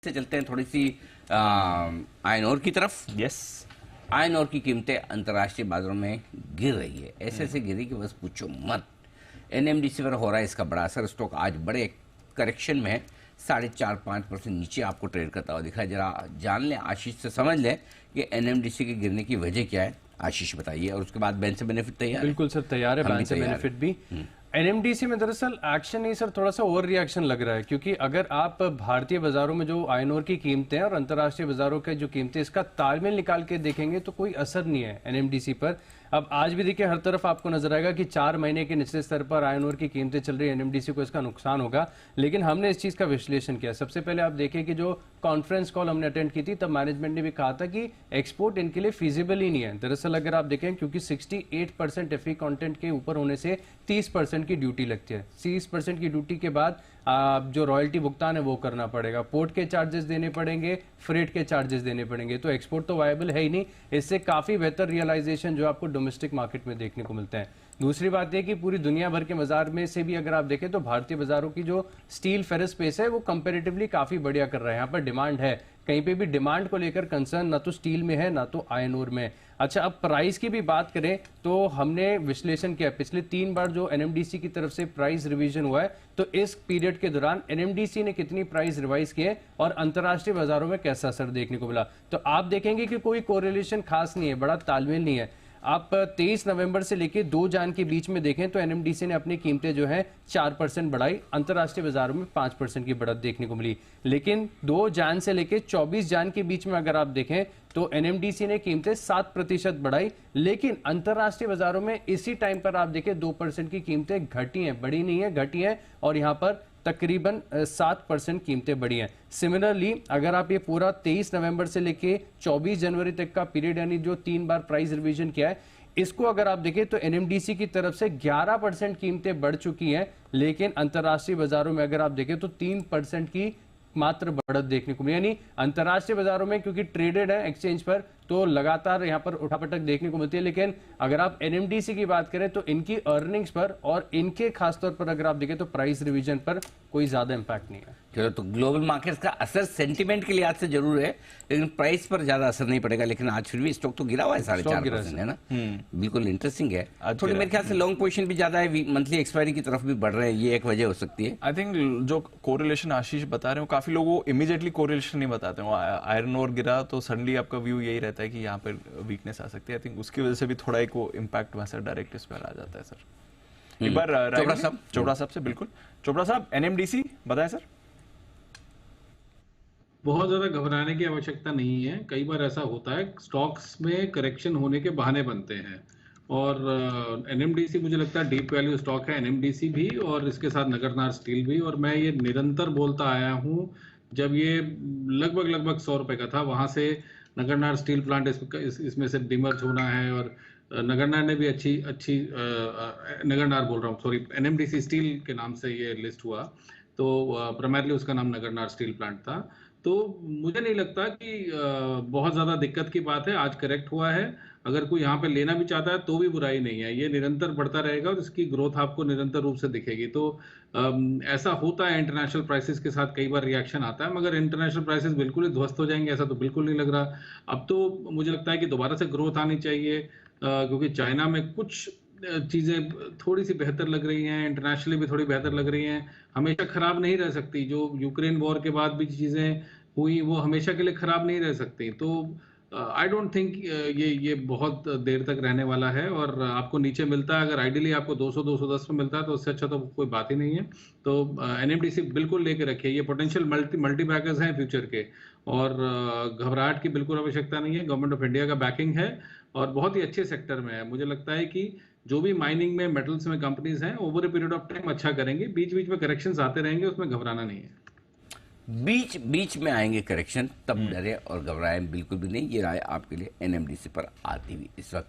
से चलते हैं थोड़ी सी आयरन ओर की तरफ। यस, आयरन ओर की कीमतें अंतर्राष्ट्रीय बाजारों में गिर रही है, ऐसे गिरी कि बस पूछो मत। एनएमडीसी पर हो रहा है इसका बड़ा असर। स्टॉक आज बड़े करेक्शन में है, 4.5-5% नीचे आपको ट्रेड करता हुआ दिख रहा है। जरा जान लें, आशीष से समझ लें कि एनएमडीसी के गिरने की वजह क्या है। आशीष बताइए, और उसके बाद बैंक से बेनिफिट तैयार है? बिल्कुल सर, तैयार है बैंक से बेनिफिट भी। एनएमडीसी में दरअसल एक्शन नहीं सर, थोड़ा सा ओवर रिएक्शन लग रहा है, क्योंकि अगर आप भारतीय बाजारों में जो आयरन ओर की कीमतें हैं और अंतर्राष्ट्रीय बाजारों के जो कीमतें, इसका तालमेल निकाल के देखेंगे तो कोई असर नहीं है एनएमडीसी पर। अब आज भी देखिए, हर तरफ आपको नजर आएगा कि 4 महीने के निचले स्तर पर आयरन ओर की कीमतें चल रही है, एनएमडीसी को इसका नुकसान होगा। लेकिन हमने इस चीज का विश्लेषण किया। सबसे पहले आप देखें कि जो कॉन्फ्रेंस कॉल हमने अटेंड की थी, तब मैनेजमेंट ने भी कहा था कि एक्सपोर्ट इनके लिए फीजिबल ही नहीं है। दरअसल अगर आप देखें, क्योंकि 68% एफई कंटेंट के ऊपर होने से 30% की ड्यूटी लगती है। 30% की ड्यूटी के बाद जो रॉयल्टी भुगतान है वो करना पड़ेगा, पोर्ट के चार्जेस देने पड़ेंगे, फ्रेट के चार्जेस देने पड़ेंगे। तो एक्सपोर्ट तो वायबल है ही नहीं। इससे काफी बेहतर रियलाइजेशन जो आपको डोमेस्टिक मार्केट में देखने को मिलता है। दूसरी बात यह कि पूरी दुनिया भर के बाजार में से भी अगर आप देखें तो भारतीय बाजारों की जो स्टील फेरस स्पेस है वो कंपैरेटिवली काफी बढ़िया कर रहा है। यहाँ पर डिमांड है, कहीं पे भी डिमांड को लेकर कंसर्न ना तो स्टील में है ना तो आयरन ओर में। अच्छा, अब प्राइस की भी बात करें तो हमने विश्लेषण किया, पिछले 3 बार जो एनएमडीसी की तरफ से प्राइस रिवीजन हुआ है, तो इस पीरियड के दौरान एनएमडीसी ने कितनी प्राइस रिवाइज किए और अंतर्राष्ट्रीय बाजारों में कैसा असर देखने को मिला। तो आप देखेंगे कि कोई कोरिलेशन खास नहीं है, बड़ा तालमेल नहीं है। आप 23 नवंबर से लेकर 2 जान के बीच में देखें तो एनएमडीसी ने अपनी कीमतें जो है 4% बढ़ाई, अंतर्राष्ट्रीय बाजारों में 5% की बढ़त देखने को मिली। लेकिन 2 जान से लेकर 24 जान के बीच में अगर आप देखें तो एनएमडीसी ने कीमतें 7% बढ़ाई, लेकिन अंतर्राष्ट्रीय बाजारों में इसी टाइम पर आप देखें 2% की कीमतें घटी हैं, बढ़ी नहीं है, घटी हैं। और यहां पर तकरीबन 7% कीमतें बढ़ी हैं। सिमिलरली अगर आप ये पूरा 23 नवंबर से लेके 24 जनवरी तक का पीरियड, यानी जो 3 बार प्राइस रिवीजन किया है, इसको अगर आप देखें तो एनएमडीसी की तरफ से 11% कीमतें बढ़ चुकी हैं। लेकिन अंतर्राष्ट्रीय बाजारों में अगर आप देखें तो 3% की मात्र बढ़त देखने को मिली। यानी अंतर्राष्ट्रीय बाजारों में क्योंकि ट्रेडेड है एक्सचेंज पर, तो लगातार यहां पर उठापटक देखने को मिलती है। लेकिन अगर आप एनएमडीसी की बात करें तो इनकी अर्निंग्स पर और इनके खासतौर पर अगर आप देखें तो प्राइस रिवीजन पर कोई ज्यादा इंपैक्ट नहीं है। चलो, तो ग्लोबल मार्केट्स का असर सेंटीमेंट के लिहाज से जरूर है, लेकिन प्राइस पर ज्यादा असर नहीं पड़ेगा। लेकिन आज फिर भी स्टॉक तो गिरा हुआ है 4.5%, है ना। बिल्कुल इंटरेस्टिंग है। थोड़ी मेरे ख्याल से लॉन्ग पोजीशन भी ज्यादा है, मंथली एक्सपायरी की तरफ भी बढ़ रहे हैं, ये एक वजह हो सकती है। आई थिंक जो कोरिलेशन आशीष बता रहे हो, काफी लोगों इमीडिएटली कोरिलेशन नहीं बताते हो। आयरन ओर गिरा तो सडनली आपका व्यू यही रहता है कि यहाँ पर वीकनेस आ सकती है। आई थिंक उसकी वजह से भी थोड़ा एक वो इम्पैक्ट वहां से डायरेक्ट इस पर आ जाता है सर। एक बार चोपड़ा साहब से, बिल्कुल चोपड़ा साहब, एनएमडीसी बताएं सर। बहुत ज्यादा घबराने की आवश्यकता नहीं है। कई बार ऐसा होता है, स्टॉक्स में करेक्शन होने के बहाने बनते हैं, और एनएमडीसी मुझे लगता है डीप वैल्यू स्टॉक है, एनएमडीसी भी और इसके साथ नगरनार स्टील भी। और मैं ये निरंतर बोलता आया हूँ, जब ये लगभग 100 रुपए का था, वहां से नगरनार स्टील प्लांट इसमें से डिमर्ज होना है। और नगरनार ने भी अच्छी नगरनार बोल रहा हूँ, सॉरी, एनएमडीसी स्टील के नाम से ये लिस्ट हुआ, तो प्राइमरली उसका नाम नगरनार स्टील प्लांट था। तो मुझे नहीं लगता कि बहुत ज्यादा दिक्कत की बात है। आज करेक्ट हुआ है, अगर कोई यहाँ पे लेना भी चाहता है तो भी बुराई नहीं है। ये निरंतर बढ़ता रहेगा और इसकी ग्रोथ आपको निरंतर रूप से दिखेगी। तो ऐसा होता है, इंटरनेशनल प्राइसेस के साथ कई बार रिएक्शन आता है, मगर इंटरनेशनल प्राइसेस बिल्कुल ही ध्वस्त हो जाएंगे ऐसा तो बिल्कुल नहीं लग रहा। अब तो मुझे लगता है कि दोबारा से ग्रोथ आनी चाहिए, क्योंकि चाइना में कुछ चीजें थोड़ी सी बेहतर लग रही हैं, इंटरनेशनली भी थोड़ी बेहतर लग रही हैं। हमेशा खराब नहीं रह सकती। जो यूक्रेन वॉर के बाद भी चीजें हुई वो हमेशा के लिए खराब नहीं रह सकती। तो आई डोंट थिंक ये बहुत देर तक रहने वाला है। और आपको नीचे मिलता है, अगर आइडियली आपको 200-210 में मिलता है तो उससे अच्छा तो कोई बात ही नहीं है। तो एनएमडीसी बिल्कुल लेके रखिए, ये पोटेंशियल मल्टी बैकर्स हैं फ्यूचर के, और घबराहट की बिल्कुल आवश्यकता नहीं है। गवर्नमेंट ऑफ इंडिया का बैकिंग है और बहुत ही अच्छे सेक्टर में है। मुझे लगता है कि जो भी माइनिंग में, मेटल्स में कंपनीज हैं, over a period of time अच्छा करेंगे। बीच बीच में करेक्शंस आते रहेंगे, उसमें घबराना नहीं है। बीच में आएंगे करेक्शन, तब डरे और घबराएं बिल्कुल भी नहीं। ये राय आपके लिए एनएमडीसी पर आती हुई इस वक्त।